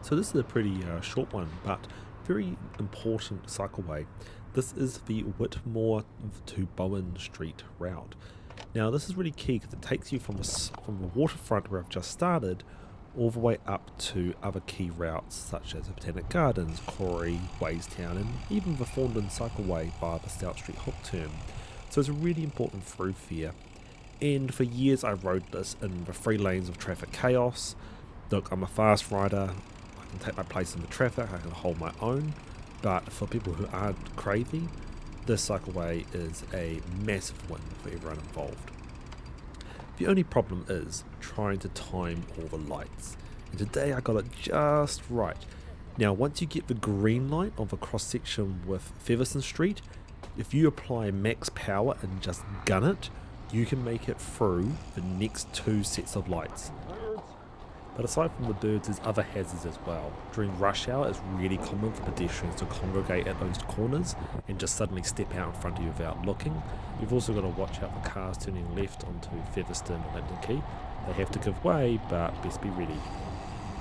So this is a pretty short one, but very important cycleway. This is the Whitmore to Bowen Street route. Now this is really key because it takes you from the waterfront where I've just started all the way up to other key routes such as the Botanic Gardens, Corey, Waystown, and even the Thorndon Cycleway via the Stout Street hook turn. So it's a really important thoroughfare. And for years I rode this in the three lanes of traffic chaos. Look, I'm a fast rider, I can take my place in the traffic, I can hold my own, but for people who aren't crazy, this cycleway is a massive win for everyone involved. The only problem is trying to time all the lights, and today I got it just right. Now once you get the green light of a cross section with Featherstone Street, if you apply max power and just gun it, you can make it through the next two sets of lights. But aside from the birds, there's other hazards as well. During rush hour, it's really common for pedestrians to congregate at those corners and just suddenly step out in front of you without looking. You've also got to watch out for cars turning left onto Featherstone and Linden Key. They have to give way, but best be ready.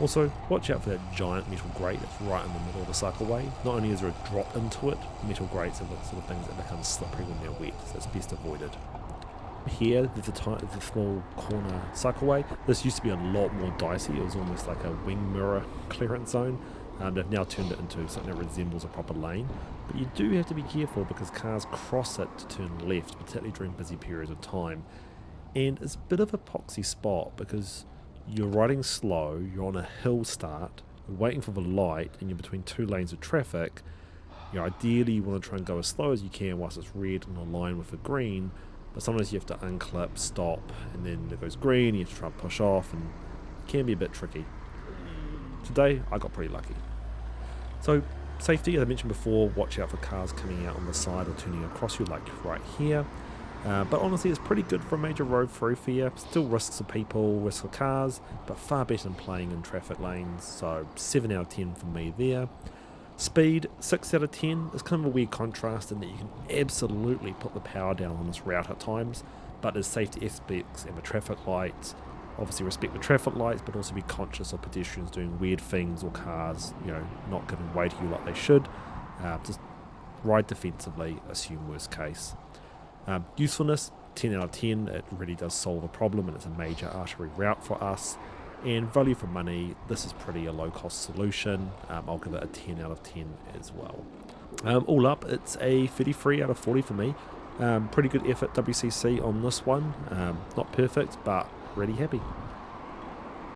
Also, watch out for that giant metal grate that's right in the middle of the cycleway. Not only is there a drop into it, metal grates are the sort of things that become slippery when they're wet, so it's best avoided. Here, there's a small corner cycleway. This used to be a lot more dicey. It was almost like a wing mirror clearance zone. They've now turned it into something that resembles a proper lane. But you do have to be careful because cars cross it to turn left, particularly during busy periods of time. And it's a bit of a poxy spot because you're riding slow, you're on a hill start, you're waiting for the light, and you're between two lanes of traffic. Ideally you want to try and go as slow as you can whilst it's red and aligned with the green. But sometimes you have to unclip, stop, and then it goes green, you have to try and push off, and it can be a bit tricky. Today, I got pretty lucky. So, safety, as I mentioned before, watch out for cars coming out on the side or turning across you, like right here. But honestly, it's pretty good for a major road thoroughfare. Still risks of people, risks of cars, but far better than playing in traffic lanes, so 7 out of 10 for me there. Speed, 6 out of 10, is kind of a weird contrast in that you can absolutely put the power down on this route at times, but there's safety aspects and the traffic lights. Obviously respect the traffic lights, but also be conscious of pedestrians doing weird things or cars, not giving way to you like they should. Just ride defensively, assume worst case. Usefulness, 10 out of 10, it really does solve a problem and it's a major artery route for us. And value for money, this is pretty a low cost solution. I'll give it a 10 out of 10 as well. All up, it's a 33 out of 40 for me. Pretty good effort WCC on this one. Not perfect, but really happy.